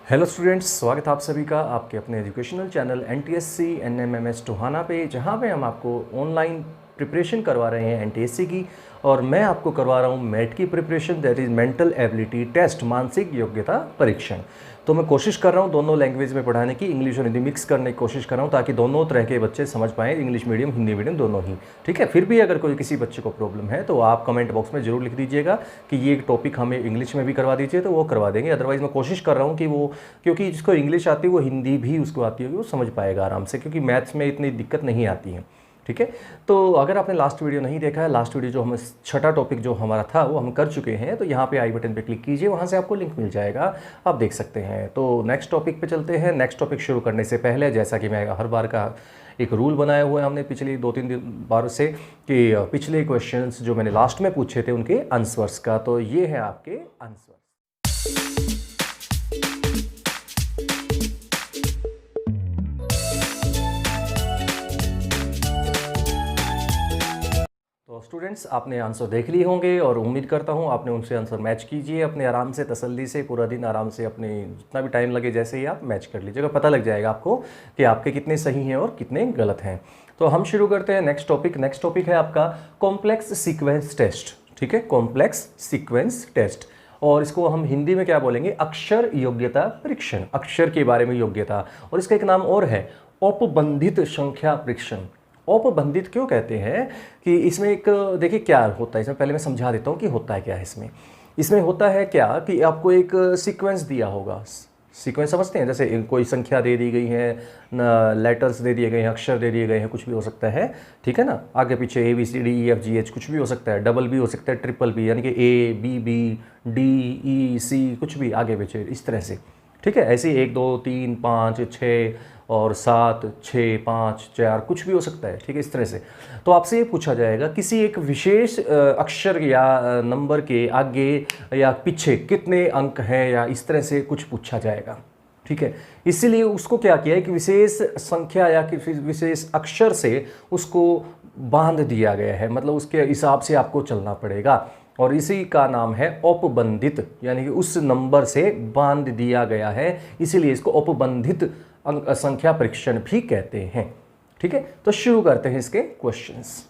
Hello students, स्वागत है आप सभी का आपके अपने educational channel NTSC NMMS Tohana पे, जहाँ पे हम आपको ऑनलाइन प्रिपरेशन करवा रहे हैं NTSC की। और मैं आपको करवा रहा हूँ मैट की preparation, that is mental ability test, मानसिक योग्यता परीक्षण। तो मैं कोशिश कर रहा हूँ दोनों लैंग्वेज में पढ़ाने की, इंग्लिश और हिंदी मिक्स करने की कोशिश कर रहा हूँ ताकि दोनों तरह के बच्चे समझ पाएँ, इंग्लिश मीडियम हिंदी मीडियम दोनों ही। ठीक है, फिर भी अगर कोई किसी बच्चे को प्रॉब्लम है तो आप कमेंट बॉक्स में ज़रूर लिख दीजिएगा कि ये टॉपिक हमें इंग्लिश में भी करवा दीजिए, तो वो करवा देंगे। अदरवाइज़ मैं कोशिश कर रहा हूँ कि वो, क्योंकि जिसको इंग्लिश आती है वो हिंदी भी उसको आती होगी, वो समझ पाएगा आराम से, क्योंकि मैथ्स में इतनी दिक्कत नहीं आती है। ठीक है, तो अगर आपने लास्ट वीडियो नहीं देखा है, लास्ट वीडियो जो हम छठा टॉपिक जो हमारा था वो हम कर चुके हैं, तो यहाँ पे आई बटन पे क्लिक कीजिए, वहाँ से आपको लिंक मिल जाएगा, आप देख सकते हैं। तो नेक्स्ट टॉपिक पे चलते हैं। नेक्स्ट टॉपिक शुरू करने से पहले, जैसा कि मैं हर बार का एक रूल बनाया हुआ है हमने पिछली 2-3 बार से, कि पिछले क्वेश्चंस जो मैंने लास्ट में पूछे थे उनके आंसर्स का, तो ये है आपके आंसर। तो स्टूडेंट्स, आपने आंसर देख लिए होंगे और उम्मीद करता हूँ आपने उनसे आंसर मैच कीजिए अपने आराम से, तसल्ली से, पूरा दिन आराम से, अपने जितना भी टाइम लगे जैसे ही आप मैच कर लीजिएगा, पता लग जाएगा आपको कि आपके कितने सही हैं और कितने गलत हैं। तो हम शुरू करते हैं नेक्स्ट टॉपिक। नेक्स्ट टॉपिक है आपका कॉम्प्लेक्स सीक्वेंस टेस्ट। ठीक है, कॉम्प्लेक्स सीक्वेंस टेस्ट, और इसको हम हिंदी में क्या बोलेंगे, अक्षर योग्यता परीक्षण, अक्षर के बारे में योग्यता। और इसका एक नाम और है औपबंधित संख्या परीक्षण। औपबंधित क्यों कहते हैं कि इसमें एक, देखिए क्या होता है इसमें, पहले मैं समझा देता हूँ कि होता है क्या है इसमें। इसमें होता है क्या कि आपको एक सीक्वेंस दिया होगा, सीक्वेंस समझते हैं, जैसे कोई संख्या दे दी गई है, लेटर्स दे दिए गए हैं, अक्षर दे दिए गए हैं, कुछ भी हो सकता है, ठीक है ना, आगे पीछे ABCDEFGH कुछ भी हो सकता है, डबल भी हो सकता है, ट्रिपल भी, यानी कि ABBDEC कुछ भी आगे पीछे इस तरह से। ठीक है, ऐसे 1 2 3 5 6 और 7 6 5 4 कुछ भी हो सकता है। ठीक है, इस तरह से। तो आपसे ये पूछा जाएगा किसी एक विशेष अक्षर या नंबर के आगे या पीछे कितने अंक हैं, या इस तरह से कुछ पूछा जाएगा। ठीक है, इसीलिए उसको क्या किया है कि विशेष संख्या या किसी विशेष अक्षर से उसको बांध दिया गया है, मतलब उसके हिसाब से आपको चलना पड़ेगा, और इसी का नाम है औपबंधित, यानी कि उस नंबर से बांध दिया गया है, इसीलिए इसको औपबंधित संख्या परीक्षण भी कहते हैं। ठीक है, तो शुरू करते हैं इसके क्वेश्चंस।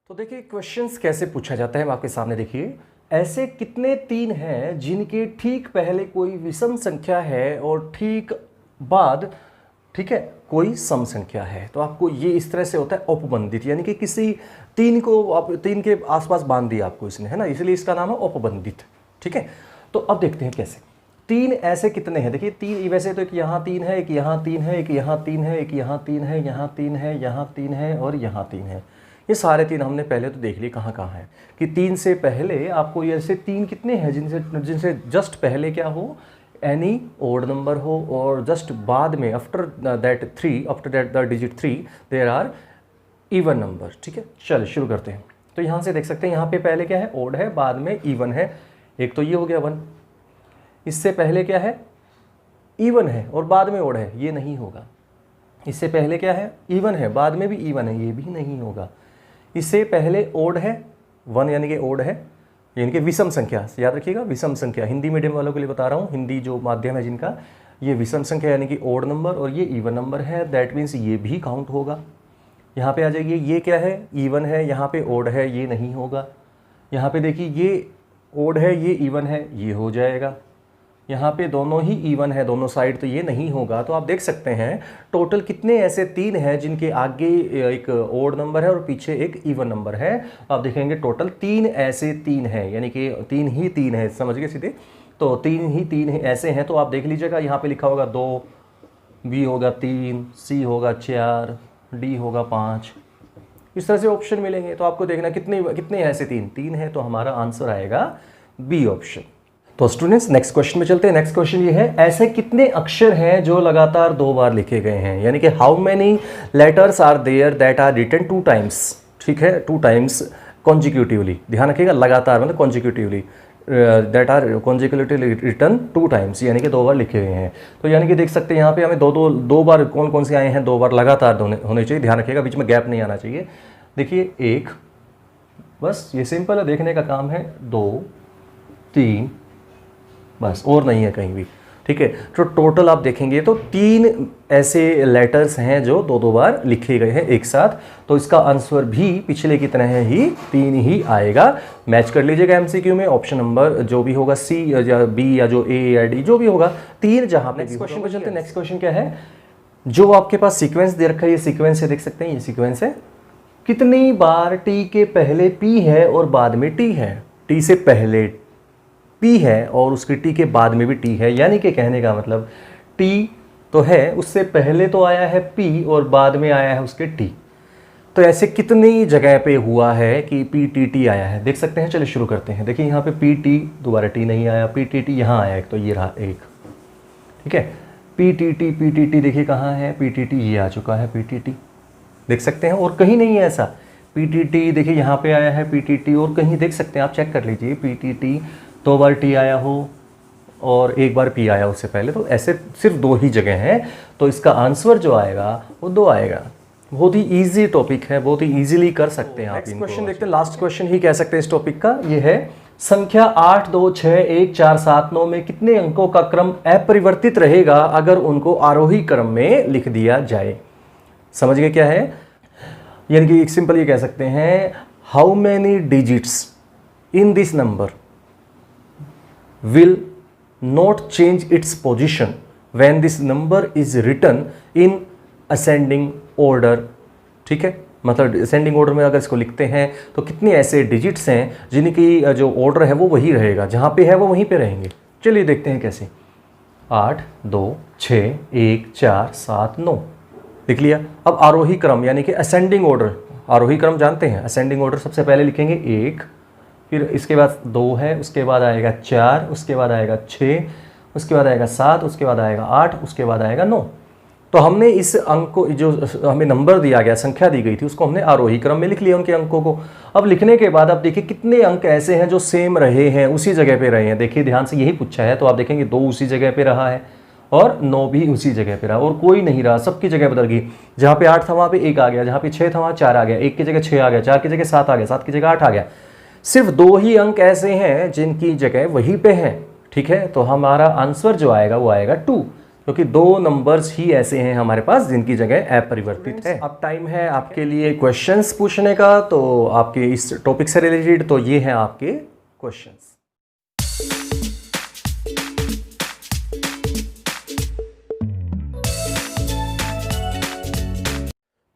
तो देखिए क्वेश्चंस कैसे पूछा जाता है, मैं आपके सामने देखिए, ऐसे कितने 3 हैं जिनके ठीक पहले कोई विषम संख्या है और ठीक बाद, ठीक है, कोई सम संख्या है। तो आपको ये इस तरह से होता है औपबंधित, यानी कि किसी 3 को आप 3 के आसपास बांध दिया आपको इसने, है ना, इसलिए इसका नाम है औपबंधित। ठीक है, तो अब देखते हैं कैसे। 3 ऐसे कितने हैं, देखिए 3 वैसे तो एक यहाँ 3 है, एक यहाँ 3 है, एक यहाँ 3 है, एक यहाँ 3 है, यहाँ 3 है, यहाँ 3 है और यहाँ 3 है। ये सारे 3 हमने पहले तो देख लिए कहाँ कहाँ है, कि 3 से पहले आपको ये ऐसे 3 कितने हैं जिनसे जस्ट पहले क्या हो, एनी ओड नंबर हो, और जस्ट बाद में after that the digit 3 there are even number. ठीक है, चल शुरू करते हैं। तो यहाँ से देख सकते हैं, यहाँ पे पहले क्या है, ओड है, बाद में इवन है। एक तो ये हो गया 1, इससे पहले क्या है, इवन है और बाद में ओड है, ये नहीं होगा। इससे पहले क्या है, इवन है, बाद में भी इवन है, ये भी नहीं होगा। इससे पहले ओड है 1, यानी कि ओड है, यानी कि विषम संख्या, याद रखिएगा विषम संख्या, हिंदी मीडियम वालों के लिए बता रहा हूँ, हिंदी जो माध्यम है जिनका, ये विषम संख्या यानी कि ओड नंबर, और ये इवन नंबर है, दैट मीन्स ये भी काउंट होगा। यहाँ पे आ जाइए, ये क्या है, इवन है, यहाँ पे ओड है, ये नहीं होगा। यहाँ पे देखिए, ये ओड है, ये इवन है, ये हो जाएगा। यहाँ पे दोनों ही इवन है, दोनों साइड, तो ये नहीं होगा। तो आप देख सकते हैं टोटल कितने ऐसे 3 हैं जिनके आगे एक ओड नंबर है और पीछे एक इवन नंबर है। आप देखेंगे टोटल 3 ऐसे 3 हैं, यानी कि 3 ही 3 है, समझ गए सीधे। तो 3 ही 3 ऐसे हैं, तो आप देख लीजिएगा, यहाँ पे लिखा होगा 2, बी होगा 3, सी होगा 4, डी होगा 5, इस तरह से ऑप्शन मिलेंगे। तो आपको देखना कितने ऐसे 3 है, तो हमारा आंसर आएगा बी ऑप्शन। तो स्टूडेंट्स नेक्स्ट क्वेश्चन में चलते हैं। नेक्स्ट क्वेश्चन ये है, ऐसे कितने अक्षर हैं जो लगातार 2 बार लिखे गए हैं, यानी कि how many letters are there that are written 2 times. ठीक है, 2 टाइम्स कॉन्जिक्यूटिवली, ध्यान रखिएगा, लगातार मतलब consecutively, that are consecutively written 2 times, यानी कि 2 बार लिखे हुए हैं। तो यानी कि देख सकते हैं यहाँ पे हमें दो बार कौन कौन से आए हैं, 2 बार लगातार होने चाहिए, ध्यान रखिएगा, बीच में गैप नहीं आना चाहिए। देखिए 1, बस ये सिंपल है, देखने का काम है, 2, 3, बस, और नहीं है कहीं भी, ठीक है। तो टोटल आप देखेंगे तो 3 ऐसे लेटर्स हैं जो 2 बार लिखे गए हैं एक साथ, तो इसका आंसर भी पिछले की तरह ही 3 ही आएगा। मैच कर लीजिएगा एमसीक्यू में, ऑप्शन नंबर जो भी होगा, सी या बी या जो ए या डी जो भी होगा, 3 जहां। नेक्स्ट क्वेश्चन पे चलते हैं। नेक्स्ट क्वेश्चन क्या है, जो आपके पास सीक्वेंस दे रखा है, ये सीक्वेंस है, देख सकते हैं ये सीक्वेंस है, कितनी बार टी के पहले पी है और बाद में टी है, टी से पहले P है और उसके T के बाद में भी T है, यानी कि कहने का मतलब T तो है, उससे पहले तो आया है P और बाद में आया है उसके T। तो ऐसे कितनी जगह पे हुआ है कि PTT आया है, देख सकते हैं। चलिए शुरू करते हैं। देखिए यहाँ पे PT, दोबारा T नहीं आया, PTT यहाँ आया एक, तो ये रहा एक, ठीक है। PTT देखिए कहाँ है, PTT ये आ चुका है, PTT देख सकते हैं, और कहीं नहीं है ऐसा। PTT देखिए यहाँ पे आया है PTT, और कहीं देख सकते हैं, आप चेक कर लीजिए, PTT 2 बार T आया हो और 1 बार P आया उससे पहले, तो ऐसे सिर्फ 2 ही जगह हैं, तो इसका आंसर जो आएगा वो 2 आएगा। बहुत ही इजी टॉपिक है, बहुत ही इजीली कर सकते हैं आप। नेक्स्ट क्वेश्चन देखते हैं, लास्ट क्वेश्चन ही कह सकते हैं इस टॉपिक का। ये है संख्या 8, 2, 6, 1, 4, 7, 9 में कितने अंकों का क्रम अपरिवर्तित रहेगा अगर उनको आरोही क्रम में लिख दिया जाए। समझ गए क्या है, यानी कि एक सिंपल ये कह सकते हैं, how many digits in this number will not change its position when this number is written in ascending order, ठीक है। मतलब ascending order में अगर इसको लिखते हैं तो कितने ऐसे डिजिट्स हैं जिनकी जो ऑर्डर है वो वही रहेगा, जहाँ पे है वो वहीं पे रहेंगे। चलिए देखते हैं कैसे। 8, 2, 6, 1, 4, 7, 9 लिख लिया। अब आरोही क्रम यानी कि ascending order, आरोही क्रम जानते हैं, ascending order सबसे पहले लिखेंगे 1, फिर इसके बाद 2 है, उसके बाद आएगा 4, उसके बाद आएगा 6, उसके बाद आएगा 7, उसके बाद आएगा 8, उसके बाद आएगा 9। तो हमने इस अंक को, जो हमें नंबर दिया गया, संख्या दी गई थी, उसको हमने आरोही क्रम में लिख लिया उनके अंकों को। अब लिखने के बाद आप देखिए कितने अंक ऐसे हैं जो सेम रहे हैं, उसी जगह पे रहे हैं। देखिए ध्यान से, यही पूछा है, तो आप देखेंगे 2 उसी जगह पे रहा है और 9 भी उसी जगह पे रहा, और कोई नहीं रहा, सबकी जगह बदल गई। जहाँ पे 8 था वहाँ पे 1 आ गया, जहाँ पे 6 था वहाँ 4 आ गया, 1 की जगह 6 आ गया, 4 की जगह 7 आ गया, 7 की जगह 8 आ गया। सिर्फ 2 ही अंक ऐसे हैं जिनकी जगह वहीं पे हैं, ठीक है। तो हमारा आंसर जो आएगा वो आएगा 2, क्योंकि 2 नंबर्स ही ऐसे हैं हमारे पास जिनकी जगह अपरिवर्तित है। अब टाइम है आपके लिए क्वेश्चंस पूछने का, तो आपके इस टॉपिक से रिलेटेड, तो ये हैं आपके क्वेश्चंस।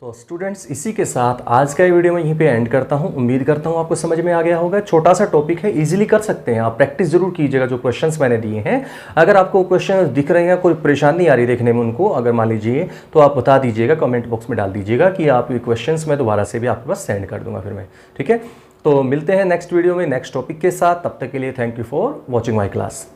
तो स्टूडेंट्स, इसी के साथ आज का ये वीडियो मैं यहीं पे एंड करता हूँ। उम्मीद करता हूँ आपको समझ में आ गया होगा। छोटा सा टॉपिक है, इजीली कर सकते हैं आप, प्रैक्टिस जरूर कीजिएगा जो क्वेश्चंस मैंने दिए हैं। अगर आपको क्वेश्चंस दिख रहे हैं, कोई परेशानी आ रही देखने में उनको, अगर मान लीजिए, तो आप बता दीजिएगा, कमेंट बॉक्स में डाल दीजिएगा कि आप ये क्वेश्चंस मैं दोबारा से भी आपके पास सेंड कर दूंगा फिर मैं, ठीक है। तो मिलते हैं नेक्स्ट वीडियो में नेक्स्ट टॉपिक के साथ। तब तक के लिए thank you for watching my class.